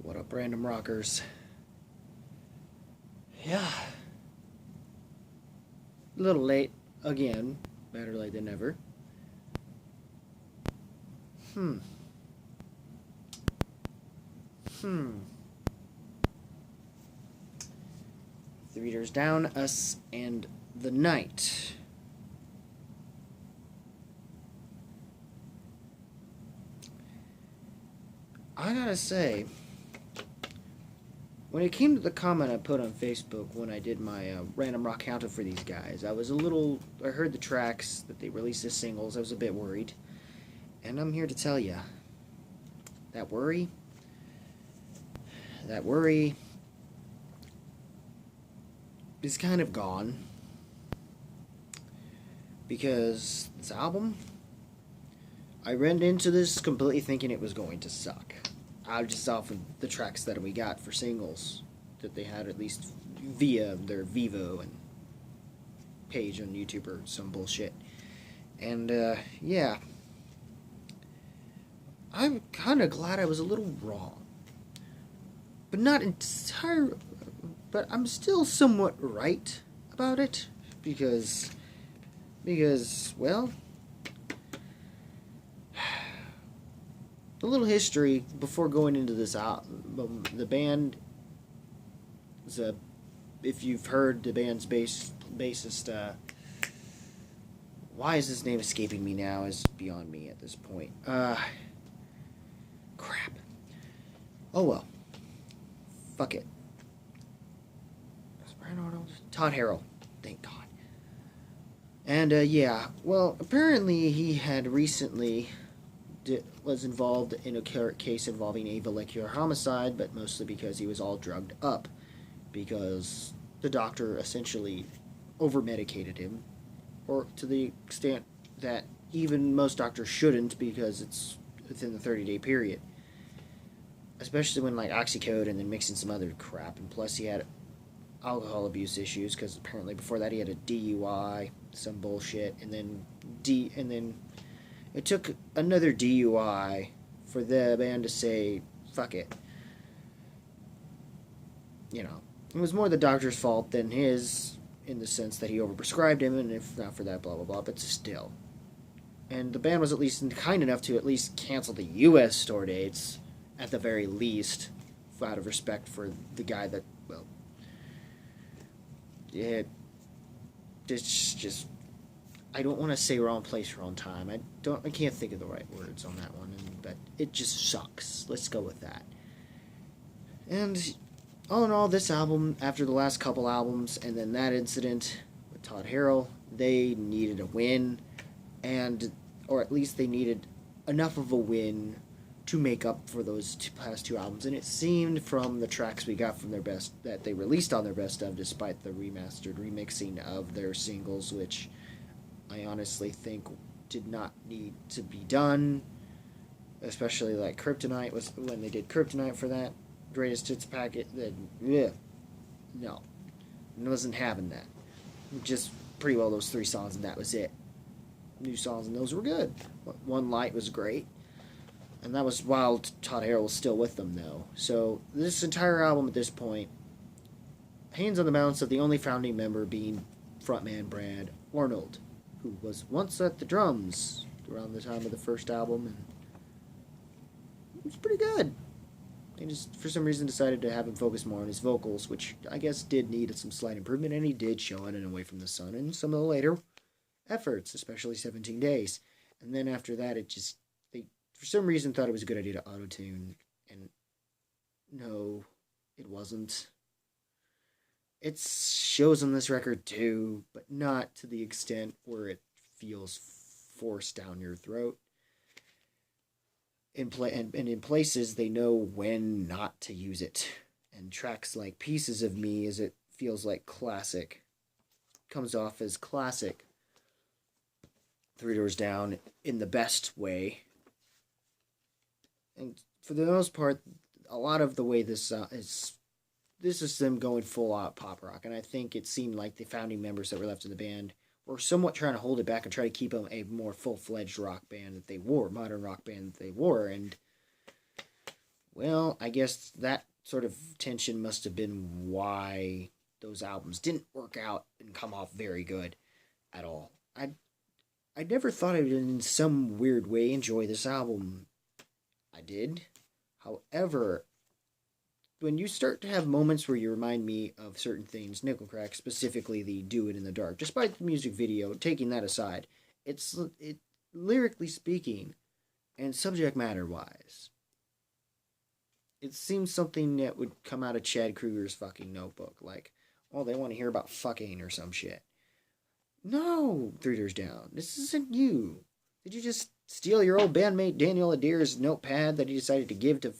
What up, random rockers? Yeah, a little late again. Better late than never. Hmm. Hmm. The reader's down, us, and the night. I gotta say, when it came to the comment I put on Facebook when I did my random rock counter for these guys, I was a little. I heard the tracks that they released as singles. I was a bit worried. And I'm here to tell you that worry, that worry is kind of gone. Because this album, I ran into this completely thinking it was going to suck. Just off of the tracks that we got for singles that they had, at least via their Vivo and page on YouTube or some bullshit. And yeah, I'm kind of glad I was a little wrong, but not entire. But I'm still somewhat right about it because well, a little history before going into this album. The band is a. If you've heard the band's bassist, why is his name escaping me now? Is beyond me at this point. Crap. Oh well. Fuck it. Brian Arnold, Todd Harrell. Thank God. And yeah, well, apparently he had recently was involved in a case involving a vehicular homicide, but mostly because he was all drugged up. Because the doctor essentially over medicated him, or to the extent that even most doctors shouldn't, because it's within the 30-day period. Especially when, like, oxycodone and then mixing some other crap. And plus, he had alcohol abuse issues, because apparently before that he had a DUI, some bullshit, and then it took another DUI for the band to say, fuck it. You know, it was more the doctor's fault than his, in the sense that he overprescribed him, and if not for that, blah, blah, blah, but still. And the band was at least kind enough to at least cancel the U.S. store dates, at the very least, out of respect for the guy that, well, it's just, I don't want to say wrong place, wrong time. I can't think of the right words on that one, but it just sucks. Let's go with that. And all in all, this album, after the last couple albums, and then that incident with Todd Harrell, they needed a win, or at least they needed enough of a win to make up for those past two albums. And it seemed from the tracks we got from their best, that they released on their best of, despite the remastered remixing of their singles, which I honestly think did not need to be done. Especially like Kryptonite, was when they did Kryptonite for that greatest hits packet. Then no, I wasn't having that. Just pretty well those three songs, and that was it. New songs, and those were good. One Light was great, and that was while Todd Harrell was still with them, though. So this entire album at this point hangs on the balance of the only founding member being frontman Brad Arnold, who was once at the drums around the time of the first album, and it was pretty good. They just, for some reason, decided to have him focus more on his vocals, which I guess did need some slight improvement, and he did show it in Away from the Sun in some of the later efforts, especially 17 Days. And then after that, they, for some reason, thought it was a good idea to auto-tune, and no, it wasn't. It shows on this record too, but not to the extent where it feels forced down your throat. And in places, they know when not to use it. And tracks like Pieces of Me, as it feels like classic, comes off as classic. Three Doors Down in the best way. And for the most part, a lot of the way this is them going full out pop rock. And I think it seemed like the founding members that were left in the band were somewhat trying to hold it back and try to keep them a more full-fledged rock band that they were, modern rock band that they were. And Well, I guess that sort of tension must have been why those albums didn't work out and come off very good at all. I never thought I would in some weird way enjoy this album. I did. However, when you start to have moments where you remind me of certain things, Nickelcrack, specifically the "Do It in the Dark," despite the music video, taking that aside, it lyrically speaking and subject matter wise, it seems something that would come out of Chad Kruger's fucking notebook. Like, oh, they want to hear about fucking or some shit. No, Three Doors Down. This isn't you. Did you just steal your old bandmate Daniel Adair's notepad that he decided to give to...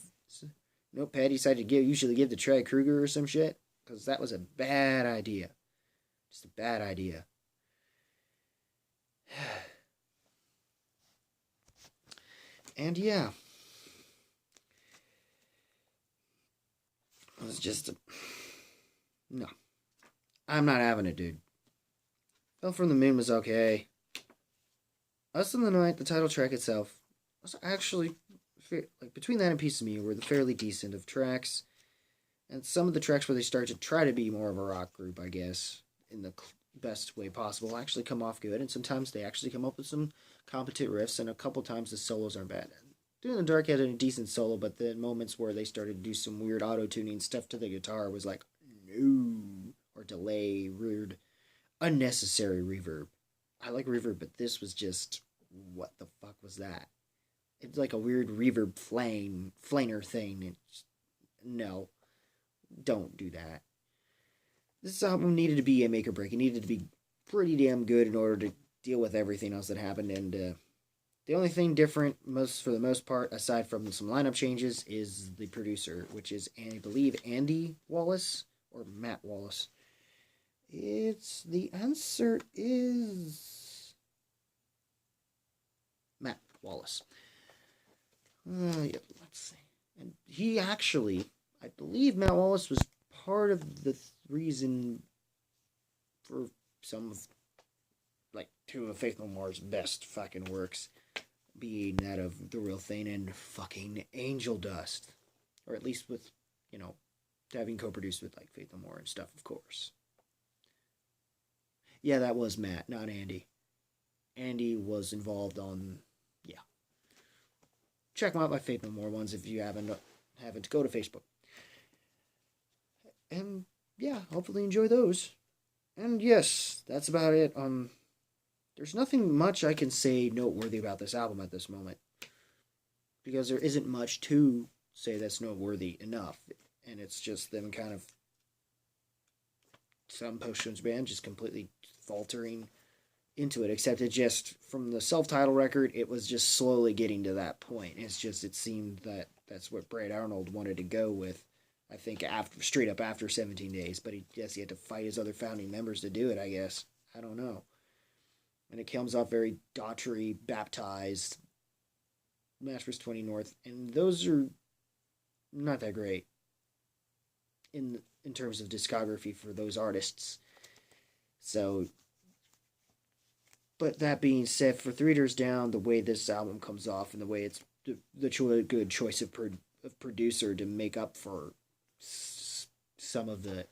Notepad he decided to usually give to Chad Kruger or some shit? Because that was a bad idea. Just a bad idea. And yeah. It was just a... No. I'm not having it, dude. Fell from the Moon was okay. Us in the Night, the title track itself, was actually... like between that and Piece of Me were the fairly decent of tracks. And some of the tracks where they start to try to be more of a rock group, I guess, in the best way possible, actually come off good. And sometimes they actually come up with some competent riffs, and a couple times the solos aren't bad. Doing the Dark had a decent solo, but the moments where they started to do some weird auto-tuning stuff to the guitar was like, no, or delay, weird, unnecessary reverb. I like reverb, but this was just, what the fuck was that? It's like a weird reverb flaner thing. It's, no, don't do that. This album needed to be a make or break. It needed to be pretty damn good in order to deal with everything else that happened. And the only thing different, for the most part, aside from some lineup changes, is the producer, which is, I believe, Andy Wallace or Matt Wallace. The answer is Matt Wallace. Yeah, let's see. And he actually, I believe Matt Wallace was part of the reason for some of, like, two of Faith No More's best fucking works, being that of The Real Thing and fucking Angel Dust. Or at least with, having co-produced with, like, Faith No More and stuff, of course. Yeah, that was Matt, not Andy. Andy was involved on, yeah. Check out my Faith No More ones if you haven't. Go to Facebook. And yeah, hopefully enjoy those. And yes, that's about it. There's nothing much I can say noteworthy about this album at this moment, because there isn't much to say that's noteworthy enough, and it's just them kind of some post-Jones band just completely faltering into it, except it just, from the self-titled record, it was just slowly getting to that point. It seemed that that's what Brad Arnold wanted to go with, I think, straight up after 17 Days, but he had to fight his other founding members to do it, I guess. I don't know. And it comes off very Daughtry, Baptized, Match vs. 20 North, and those are not that great in terms of discography for those artists. So, but that being said, for Three Doors Down, the way this album comes off and the way it's the good choice of producer to make up for some of the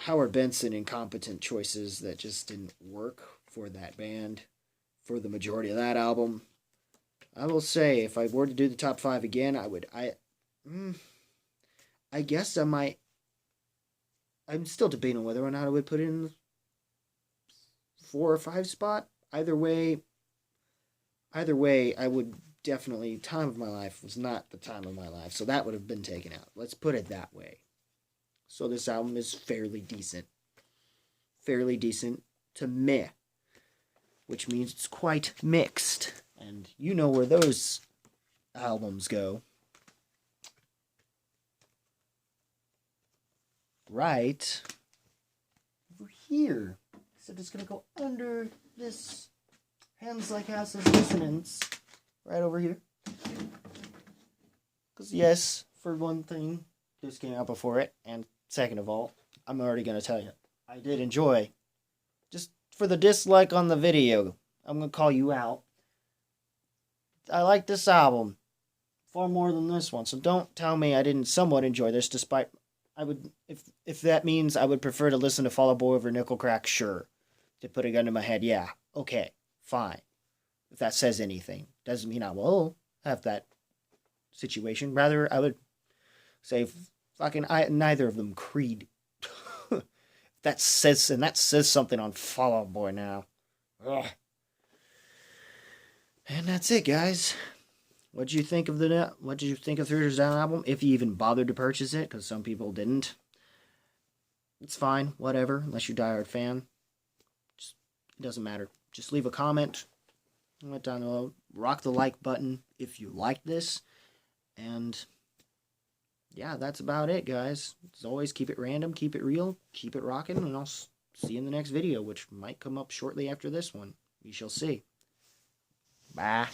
Howard Benson incompetent choices that just didn't work for that band for the majority of that album. I will say, if I were to do the top 5 again, I guess I might. I'm still debating whether or not I would put it in the 4 or 5 spot. Either way, I would definitely. Time of My Life was not the time of my life, so that would have been taken out. Let's put it that way. So this album is fairly decent. Fairly decent to meh, which means it's quite mixed. And you know where those albums go. Right over here. Except it's going to go under this Hands Like Houses Dissonance. Right over here. Because yes, for one thing, this came out before it. And second of all, I'm already going to tell you, I did enjoy. Just for the dislike on the video, I'm going to call you out. I like this album. far more than this one. So don't tell me I didn't somewhat enjoy this, despite I would if that means I would prefer to listen to Fall Out Boy over Nickel Crack, sure. To put a gun to my head, yeah, okay, fine. If that says anything, doesn't mean I will have that situation. Rather, I would say neither of them. Creed. that says something on Fall Out Boy now. Ugh. And that's it, guys. What did you think of Three Doors Down album? If you even bothered to purchase it, because some people didn't. It's fine, whatever, unless you're a diehard fan. It doesn't matter. Just leave a comment. Let down below. Rock the like button if you like this. And yeah, that's about it, guys. As always, keep it random, keep it real, keep it rocking, and I'll see you in the next video, which might come up shortly after this one. We shall see. Bye.